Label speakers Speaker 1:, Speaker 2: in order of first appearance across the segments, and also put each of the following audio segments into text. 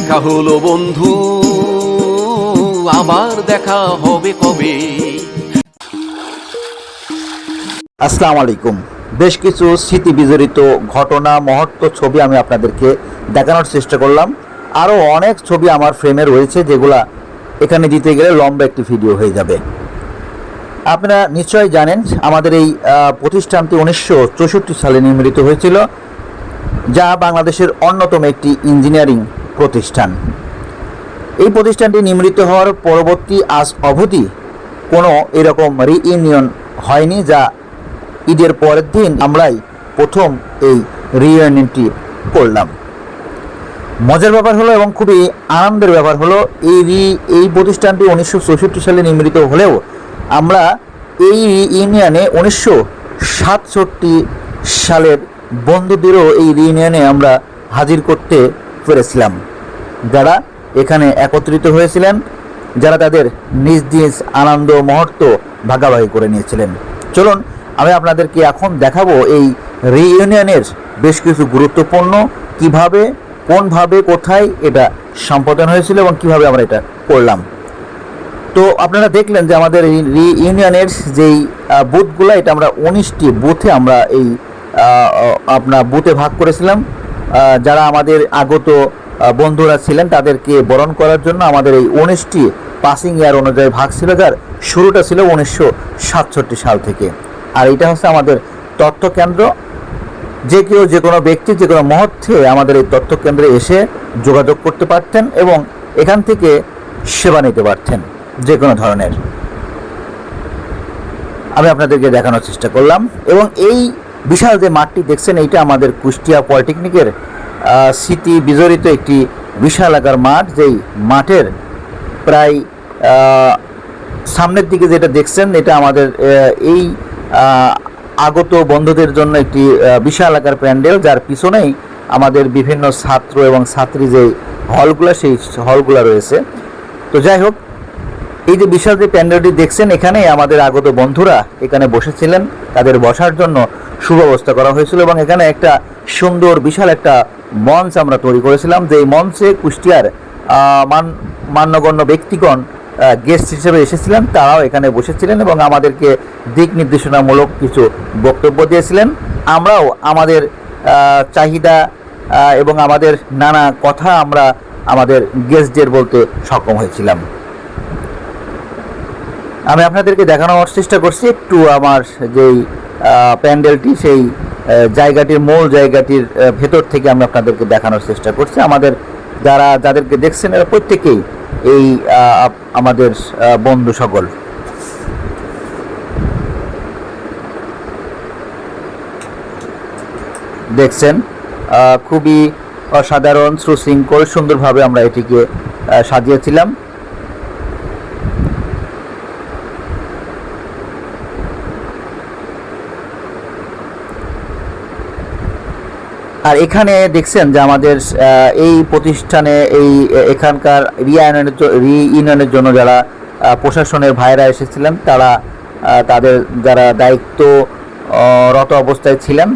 Speaker 1: দেখা হলো বন্ধু, আবার দেখা হবে কবে?
Speaker 2: আসসালামু আলাইকুম। বেশ কিছু স্মৃতি বিজড়িত ঘটনা, মুহূর্ত, ছবি আমি আপনাদেরকে দেখানোর চেষ্টা করলাম। আরও অনেক ছবি আমার ফ্রেমে রয়েছে, যেগুলা এখানে দিতে গেলে লম্বা একটি ভিডিও হয়ে যাবে। আপনারা নিশ্চয়ই জানেন আমাদের এই প্রতিষ্ঠানটি 1964 সালে নির্মিত হয়েছিল, যা বাংলাদেশের অন্যতম একটি ইঞ্জিনিয়ারিং প্রতিষ্ঠান। এই প্রতিষ্ঠানটি নির্মিত হওয়ার পরবর্তী আজ অবধি কোনো এরকম রিইউনিয়ন হয়নি, যা ঈদের পরের দিন আমরাই প্রথম এই রিইউনিয়নটি করলাম। মজার ব্যাপার হলো এবং খুবই আনন্দের ব্যাপার হলো এই প্রতিষ্ঠানটি 1964 সালে নির্মিত হলেও আমরা এই রিইউনিয়নে 1967 সালের বন্ধুদেরও এই রিইউনিয়নে আমরা হাজির করতে পেরেছিলাম, যারা এখানে একত্রিত হয়েছিলেন, যারা তাদের নিজ নিজ আনন্দ মুহূর্ত ভাগাভাগি করে নিয়েছিলেন। চলুন আমি আপনাদেরকে এখন দেখাবো এই রিইউনিয়নের বেশ কিছু গুরুত্বপূর্ণ কিভাবে, কোনভাবে, কোথায় এটা সম্পাদন হয়েছিল এবং কিভাবে আমরা এটা করলাম। তো আপনারা দেখলেন যে আমাদের এই রিইউনিয়নের যেই বুথগুলো, এটা আমরা 19টি বুথে আমরা এই আপনার বুথে ভাগ করেছিলাম। যারা আমাদের আগত বন্ধুরা ছিলেন তাদেরকে বরণ করার জন্য আমাদের এই 19টি পাসিং ইয়ার অনুযায়ী ভাগ ছিল, যার শুরুটা ছিল 1967 সাল থেকে। আর এটা হচ্ছে আমাদের তথ্য কেন্দ্র। যে কেউ, যে কোনো ব্যক্তি, যে কোনো মুহূর্তে আমাদের এই তথ্য কেন্দ্রে এসে যোগাযোগ করতে পারতেন এবং এখান থেকে সেবা নিতে পারতেন যে কোনো ধরনের। আমি আপনাদেরকে দেখানোর চেষ্টা করলাম। এবং এই বিশাল যে মাঠটি দেখছেন, এইটা আমাদের কুষ্টিয়া পলিটেকনিকের স্মৃতি বিজড়িত একটি বিশাল আকার মাঠ। যেই মাঠের প্রায় সামনের দিকে যেটা দেখছেন, এটা আমাদের এই আগত বন্ধুদের জন্য একটি বিশাল আকার প্যান্ডেল, যার পিছনেই আমাদের বিভিন্ন ছাত্র এবং ছাত্রী যে হলগুলো, সেই হলগুলো রয়েছে। তো যাই হোক, এই যে বিশাল যে প্যান্ডেলটি দেখছেন, এখানে আমাদের আগত বন্ধুরা এখানে বসেছিলেন, তাদের বসার জন্য সুব্যবস্থা করা হয়েছিল এবং এখানে একটা সুন্দর বিশাল একটা মঞ্চ আমরা তৈরি করেছিলাম, যে মঞ্চে কুষ্টিয়ার মান্যগণ্য ব্যক্তিগণ গেস্ট হিসেবে এসেছিলেন, তারাও এখানে বসেছিলেন এবং আমাদেরকে দিক নির্দেশনামূলক কিছু বক্তব্য দিয়েছিলেন। আমরাও আমাদের চাহিদা এবং আমাদের নানা কথা আমরা আমাদের গেস্টদের বলতে সক্ষম হয়েছিলাম। আমি আপনাদেরকে দেখানোর চেষ্টা করছি একটু আমার যেই প্যান্ডেলটি, সেই জায়গাটির মূল জায়গাটির ভেতর থেকে আমি আপনাদেরকে দেখানোর চেষ্টা করছি। আমাদের যাদেরকে দেখছেন এরা প্রত্যেকেই এই আমাদের বন্ধু সকল। দেখছেন খুবই অসাধারণ, সুশৃঙ্খল, সুন্দরভাবে আমরা এটিকে সাজিয়েছিলাম। আর এখানে দেখছেন যে আমাদের এই প্রতিষ্ঠানে এখানকার রিইউনিয়নের জন্য যারা প্রশাসনের ভাইরা এসেছিলেন, তারা তাদের যারা দায়িত্বরত অবস্থায় ছিলেন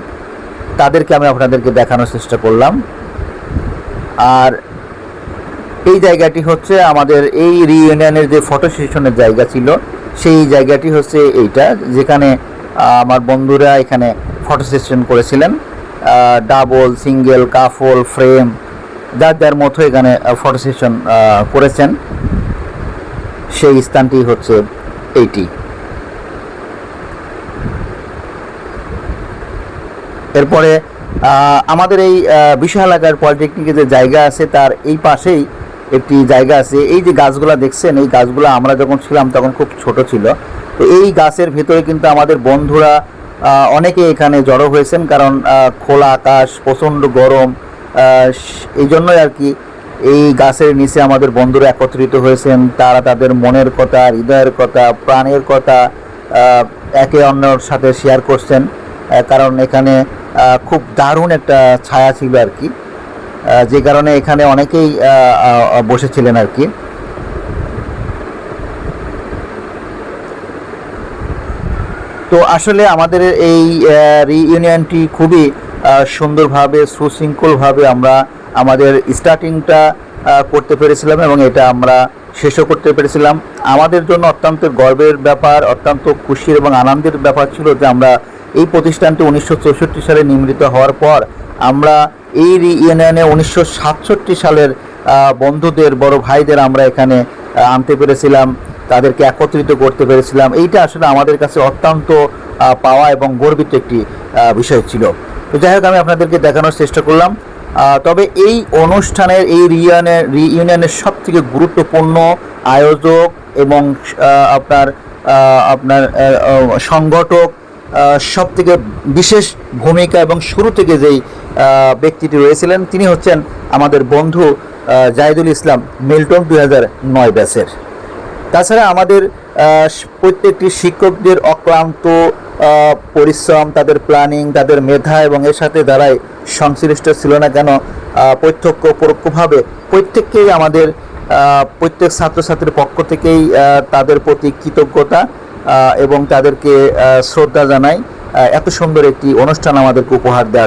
Speaker 2: তাদেরকে আমি আপনাদেরকে দেখানোর চেষ্টা করলাম। আর এই জায়গাটি হচ্ছে আমাদের এই রিইউনিয়নের যে ফটো সেশনের জায়গা ছিল, সেই জায়গাটি হচ্ছে এইটা, যেখানে আমার বন্ধুরা এখানে ফটো সেশন করেছিলেন। ডাবল, সিঙ্গেল, কাফল, ফ্রেম, যার যার মতো এখানে ফটো সেশন করেছেন। সেই স্থানটি হচ্ছে এইটি। এরপরে আমাদের এই বিশাল আকার পলিটেকনিকের যে জায়গা আছে, তার এই পাশেই একটি জায়গা আছে। এই যে গাছগুলা দেখছেন, এই গাছগুলো আমরা যখন ছিলাম তখন খুব ছোট ছিল। তো এই গাছের ভেতরে কিন্তু আমাদের বন্ধুরা অনেকে এখানে জড়ো হয়েছেন, কারণ খোলা আকাশ, প্রচণ্ড গরম, এই জন্যই আর কি এই গাছের নিচে আমাদের বন্ধুরা একত্রিত হয়েছেন। তারা তাদের মনের কথা, হৃদয়ের কথা, প্রাণের কথা একে অন্যের সাথে শেয়ার করছেন, কারণ এখানে খুব দারুণ একটা ছায়া ছিল আর কি, যে কারণে এখানে অনেকেই বসেছিলেন আর কি। তো আসলে আমাদের এই রিইউনিয়নটি খুবই সুন্দরভাবে, সুশৃঙ্খলভাবে আমরা আমাদের স্টার্টিংটা করতে পেরেছিলাম এবং এটা আমরা শেষও করতে পেরেছিলাম। আমাদের জন্য অত্যন্ত গর্বের ব্যাপার, অত্যন্ত খুশির এবং আনন্দের ব্যাপার ছিল যে আমরা এই প্রতিষ্ঠানটি 1964 সালে নির্মিত হওয়ার পর আমরা এই রিইউনিয়নে 1967 সালের বন্ধুদের, বড় ভাইদের আমরা এখানে আনতে পেরেছিলাম, তাদেরকে একত্রিত করতে পেরেছিলাম। এইটা আসলে আমাদের কাছে অত্যন্ত পাওয়া এবং গর্বিত একটি বিষয় ছিল। তো যাই হোক, আমি আপনাদেরকে দেখানোর চেষ্টা করলাম। তবে এই অনুষ্ঠানের, এই রিইউনিয়নের সবথেকে গুরুত্বপূর্ণ আয়োজক এবং আপনার সংগঠক, সবথেকে বিশেষ ভূমিকা এবং শুরু থেকে যেই ব্যক্তিটি রয়েছিলেন তিনি হচ্ছেন আমাদের বন্ধু জাহিদুল ইসলাম মিল্টন, 2009 ব্যাচের। তাছাড়া আমাদের প্রত্যেকটি শিক্ষকদের অক্লান্ত পরিশ্রম, তাদের প্ল্যানিং, তাদের মেধা এবং এর সাথে যারাই সংশ্লিষ্ট ছিল না কেন, প্রত্যক্ষ পরোক্ষভাবে প্রত্যেককেই আমাদের প্রত্যেক ছাত্রছাত্রীর পক্ষ থেকেই তাদের প্রতি কৃতজ্ঞতা এবং তাদেরকে শ্রদ্ধা জানাই এত সুন্দর একটি অনুষ্ঠান আমাদেরকে উপহার দেওয়ার।